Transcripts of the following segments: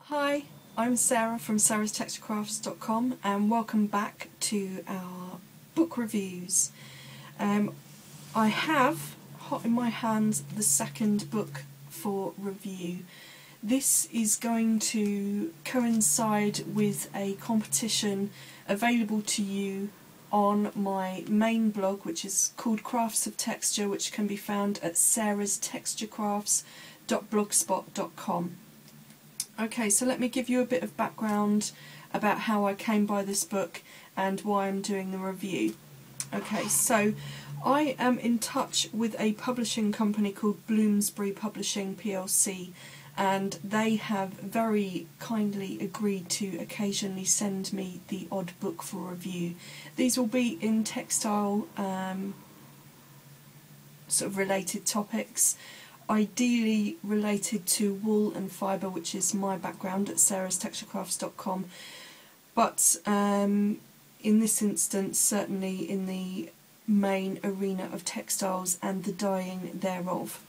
Hi, I'm Sarah from sarahstextilecrafts.com and welcome back to our book reviews. I have hot in my hands the second book for review. This is going to coincide with a competition available to you on my main blog, which is called Crafts of Texture, which can be found at sarahstextilecrafts.blogspot.com. Okay, so let me give you a bit of background about how I came by this book and why I'm doing the review. Okay, so I am in touch with a publishing company called Bloomsbury Publishing PLC, and they have very kindly agreed to occasionally send me the odd book for review. These will be in textile sort of related topics, ideally related to wool and fibre, which is my background at sarahstextilecrafts.com, but in this instance certainly in the main arena of textiles and the dyeing thereof.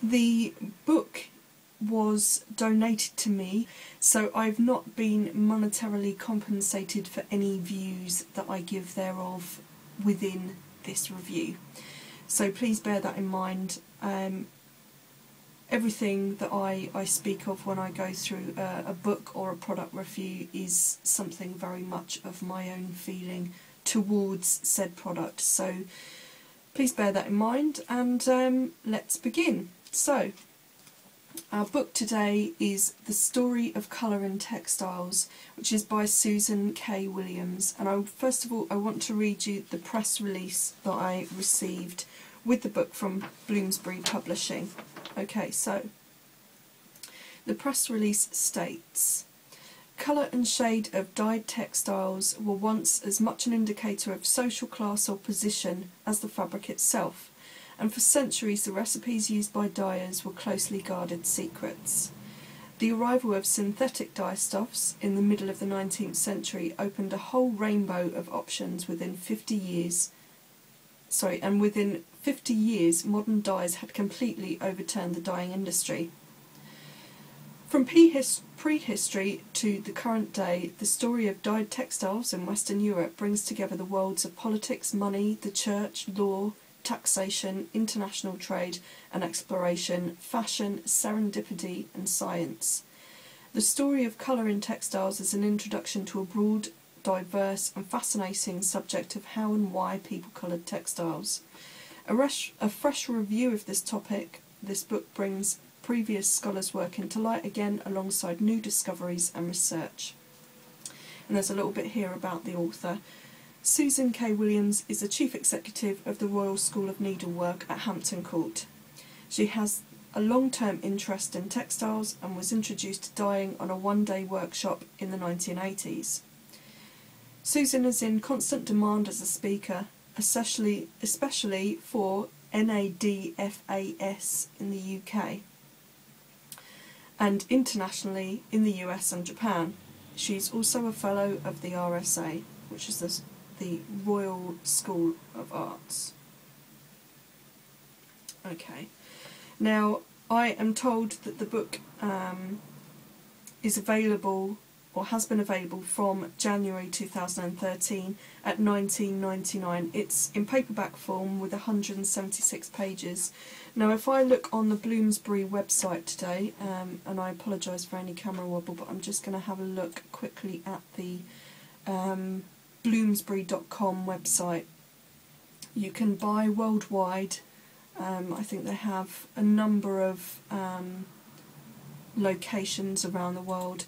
The book was donated to me, so I've not been monetarily compensated for any views that I give thereof within this review. So please bear that in mind. Everything that I speak of when I go through a book or a product review is something very much of my own feeling towards said product. So please bear that in mind, and let's begin. So our book today is The Story of Colour in Textiles, which is by Susan K. Williams. And first of all, I want to read you the press release that I received with the book from Bloomsbury Publishing. Okay, so the press release states, "Colour and shade of dyed textiles were once as much an indicator of social class or position as the fabric itself, and for centuries the recipes used by dyers were closely guarded secrets. The arrival of synthetic dyestuffs in the middle of the 19th century opened a whole rainbow of options within 50 years. And within 50 years modern dyes had completely overturned the dyeing industry. From prehistory to the current day, the story of dyed textiles in Western Europe brings together the worlds of politics, money, the church, law, taxation, international trade and exploration, fashion, serendipity and science. The story of colour in textiles is an introduction to a broad, diverse and fascinating subject of how and why people coloured textiles. A fresh review of this topic, this book brings previous scholars' work into light again alongside new discoveries and research." And there's a little bit here about the author. Susan K. Williams is the Chief Executive of the Royal School of Needlework at Hampton Court. She has a long-term interest in textiles and was introduced to dyeing on a one-day workshop in the 1980s. Susan is in constant demand as a speaker, especially for NADFAS in the UK and internationally in the US and Japan. She's also a fellow of the RSA, which is the Royal School of Arts. Okay, now I am told that the book is available or has been available from January 2013 at $19.99. It's in paperback form with 176 pages. Now if I look on the Bloomsbury website today, and I apologise for any camera wobble, but I'm just going to have a look quickly at the bloomsbury.com website. You can buy worldwide. I think they have a number of locations around the world.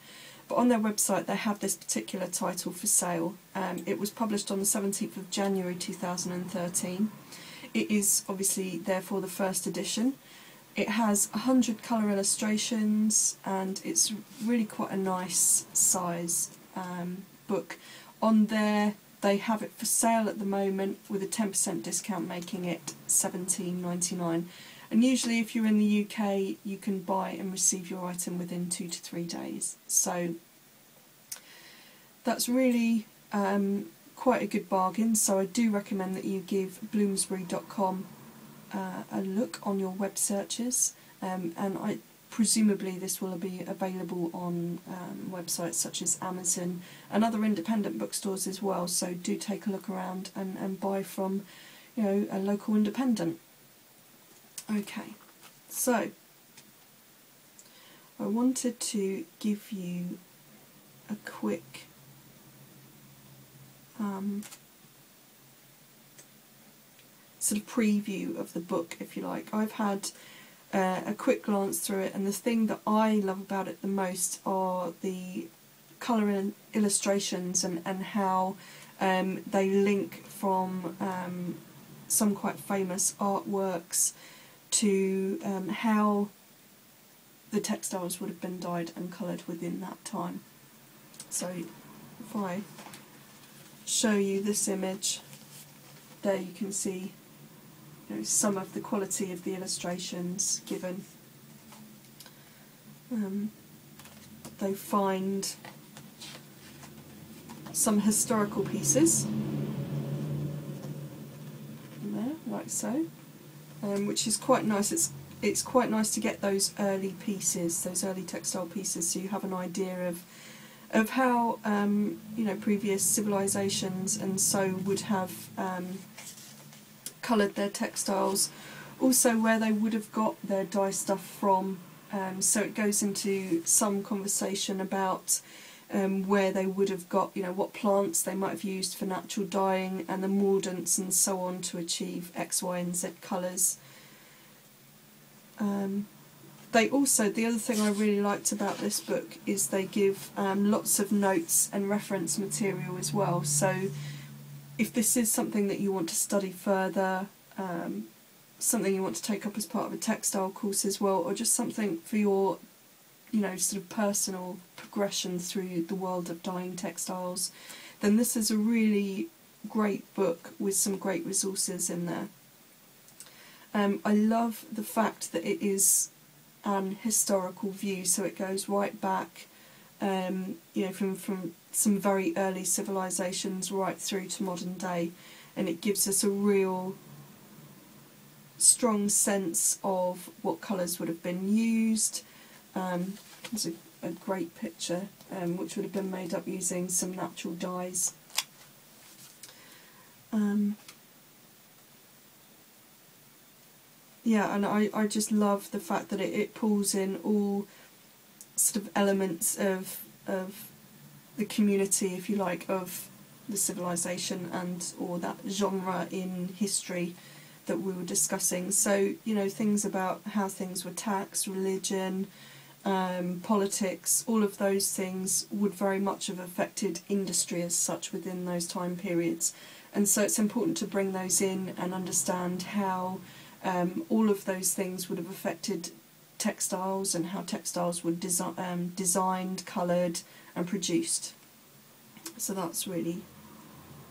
But on their website they have this particular title for sale. It was published on the 17th of January 2013. It is obviously therefore the first edition. It has 100 colour illustrations and it's really quite a nice size book. On there they have it for sale at the moment with a 10% discount, making it $17.99. And usually if you're in the UK you can buy and receive your item within 2 to 3 days. So that's really quite a good bargain, so I do recommend that you give bloomsbury.com a look on your web searches, and presumably this will be available on websites such as Amazon and other independent bookstores as well, so do take a look around and buy from, you know, a local independent. Okay, so I wanted to give you a quick sort of preview of the book, if you like. I've had a quick glance through it, and the thing that I love about it the most are the colour and illustrations and how they link from some quite famous artworks to how the textiles would have been dyed and coloured within that time. So if I show you this image, there you can see, you know, some of the quality of the illustrations given. They find some historical pieces in there, like so, which is quite nice. It's quite nice to get those early pieces, those early textile pieces, so you have an idea of how you know, previous civilizations and so would have coloured their textiles, also where they would have got their dye stuff from. So it goes into some conversation about where they would have got, you know, what plants they might have used for natural dyeing and the mordants and so on to achieve X, Y and Z colours. They also, the other thing I really liked about this book is they give lots of notes and reference material as well. So if this is something that you want to study further, something you want to take up as part of a textile course as well, or just something for your, you know, sort of personal progression through the world of dyeing textiles, then this is a really great book with some great resources in there. I love the fact that it is an historical view, so it goes right back, you know, from some very early civilizations right through to modern day, and it gives us a real strong sense of what colours would have been used. There's a great picture which would have been made up using some natural dyes. Yeah, and I just love the fact that it pulls in all sort of elements of the community, if you like, of the civilization and or that genre in history that we were discussing. So, you know, things about how things were taxed, religion, politics, all of those things would very much have affected industry as such within those time periods. And so it's important to bring those in and understand how all of those things would have affected textiles and how textiles were designed, coloured and produced. So that's really,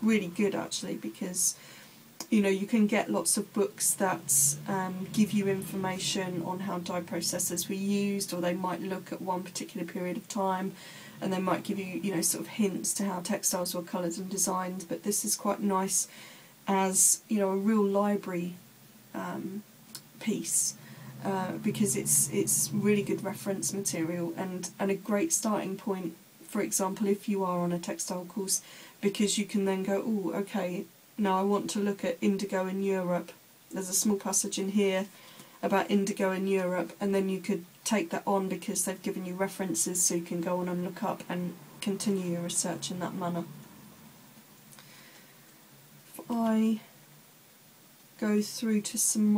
really good actually, because, you know, you can get lots of books that give you information on how dye processes were used, or they might look at one particular period of time and they might give you, you know, sort of hints to how textiles were coloured and designed. But this is quite nice as, you know, a real library piece, because it's really good reference material and a great starting point, for example, if you are on a textile course, because you can then go, oh, okay, now I want to look at indigo in Europe. There's a small passage in here about indigo in Europe, and then you could take that on because they've given you references, so you can go on and look up and continue your research in that manner. If I go through to some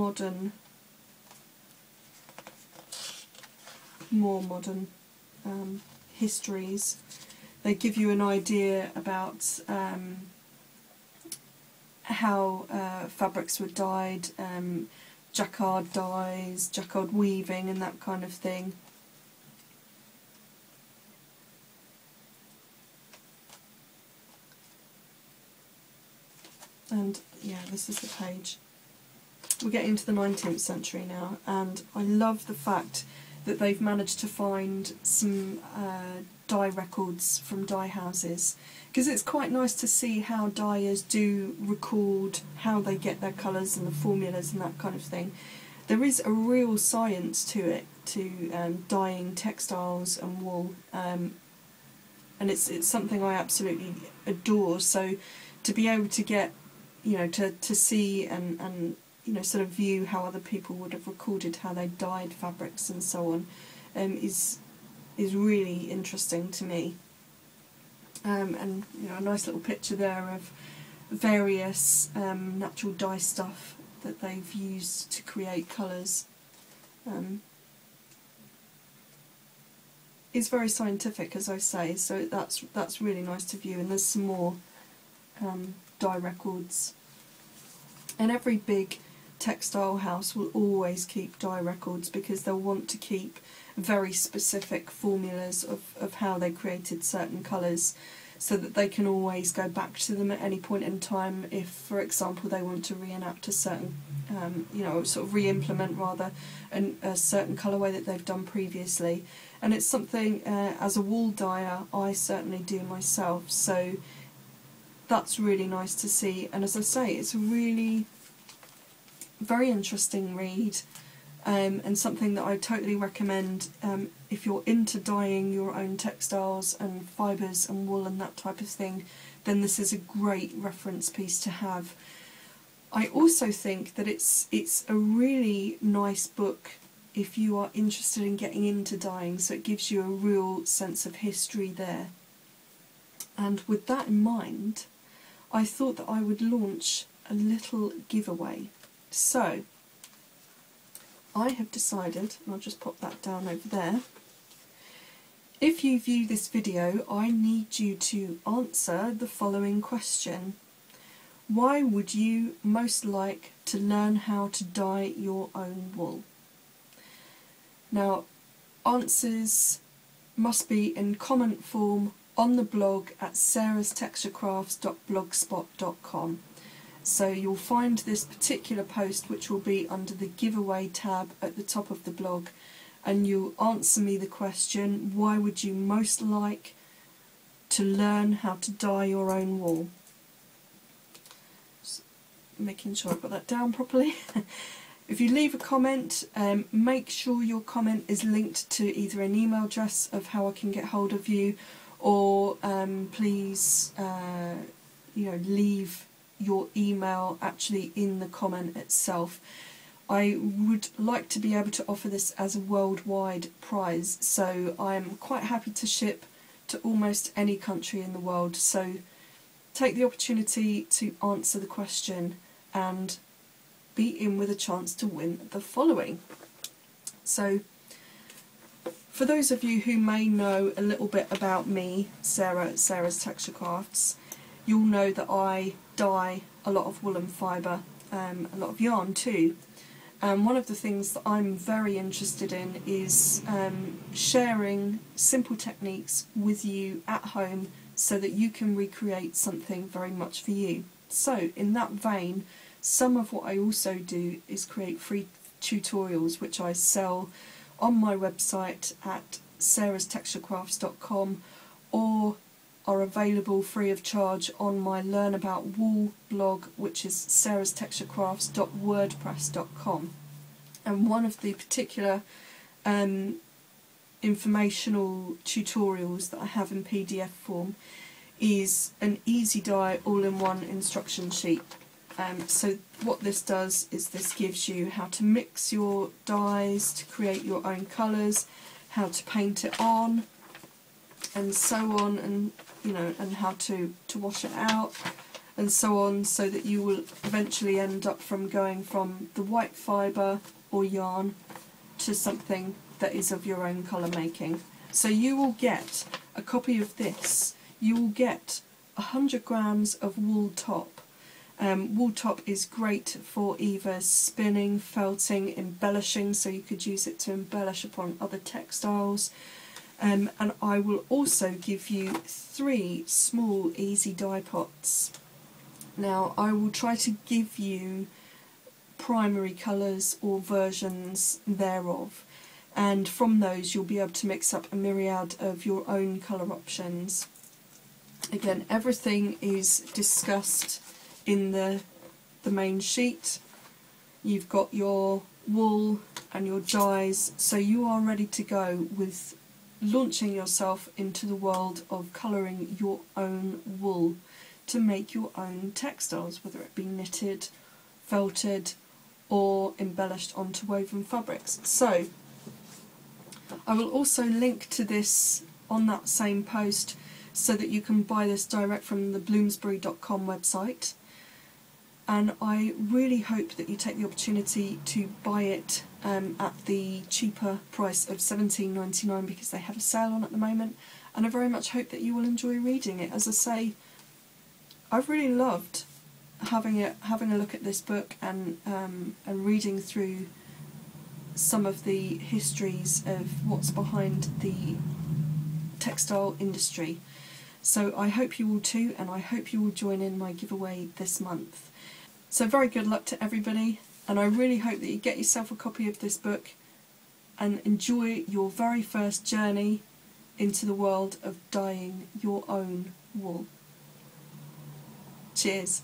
more modern histories, they give you an idea about how fabrics were dyed, jacquard dyes, jacquard weaving and that kind of thing. And yeah, this is the page. We're getting into the 19th century now, and I love the fact that they've managed to find some dye records from dye houses, because it's quite nice to see how dyers do record how they get their colours and the formulas and that kind of thing. There is a real science to it, dyeing textiles and wool, and it's something I absolutely adore. So to be able to get, you know, to see and you know, sort of view how other people would have recorded how they dyed fabrics and so on, is really interesting to me. And you know, a nice little picture there of various natural dye stuff that they've used to create colours. It's very scientific, as I say, so that's really nice to view. And there's some more dye records. And every big textile house will always keep dye records because they'll want to keep very specific formulas of how they created certain colours, so that they can always go back to them at any point in time if, for example, they want to reenact a certain, you know, sort of re-implement rather a certain colourway that they've done previously. And it's something, as a wool dyer, I certainly do myself, so that's really nice to see. And as I say, it's a really very interesting read, and something that I totally recommend if you're into dyeing your own textiles and fibres and wool and that type of thing. Then this is a great reference piece to have. I also think that it's a really nice book if you are interested in getting into dyeing, so it gives you a real sense of history there. And with that in mind, I thought that I would launch a little giveaway. So, I have decided, and I'll just pop that down over there, if you view this video, I need you to answer the following question. Why would you most like to learn how to dye your own wool? Now, answers must be in comment form on the blog at sarahstexturecrafts.blogspot.com. So you'll find this particular post, which will be under the giveaway tab at the top of the blog, and you'll answer me the question, why would you most like to learn how to dye your own wool? Just making sure I've got that down properly. If you leave a comment, make sure your comment is linked to either an email address of how I can get hold of you, or please you know, leave your email actually in the comment itself. I would like to be able to offer this as a worldwide prize, so I'm quite happy to ship to almost any country in the world. So take the opportunity to answer the question and be in with a chance to win the following. So for those of you who may know a little bit about me, Sarah's Texture Crafts, you'll know that I dye a lot of woolen fibre, a lot of yarn too. And one of the things that I'm very interested in is sharing simple techniques with you at home so that you can recreate something very much for you. So in that vein, some of what I also do is create free tutorials which I sell on my website at sarahstexturecrafts.com, or are available free of charge on my Learn About Wool blog, which is sarahstexturecrafts.wordpress.com. And one of the particular informational tutorials that I have in PDF form is an easy dye all-in-one instruction sheet. So what this does is this gives you how to mix your dyes to create your own colours, how to paint it on, and so on, and you know, and how to wash it out, and so on, so that you will eventually end up going from the white fibre or yarn to something that is of your own colour making. So you will get a copy of this. You will get 100 grams of wool top. Wool top is great for either spinning, felting, embellishing, so you could use it to embellish upon other textiles. And I will also give you 3 small easy dye pots. Now I will try to give you primary colours or versions thereof, and from those you'll be able to mix up a myriad of your own colour options. Again, everything is discussed in the main sheet. You've got your wool and your dyes, so you are ready to go with launching yourself into the world of colouring your own wool to make your own textiles, whether it be knitted, felted or embellished onto woven fabrics. So I will also link to this on that same post so that you can buy this direct from the bloomsbury.com website, and I really hope that you take the opportunity to buy it at the cheaper price of £17.99 because they have a sale on at the moment, and I very much hope that you will enjoy reading it. As I say, I've really loved having a look at this book and reading through some of the histories of what's behind the textile industry. So I hope you will too, and I hope you will join in my giveaway this month. So very good luck to everybody, and I really hope that you get yourself a copy of this book and enjoy your very first journey into the world of dyeing your own wool. Cheers.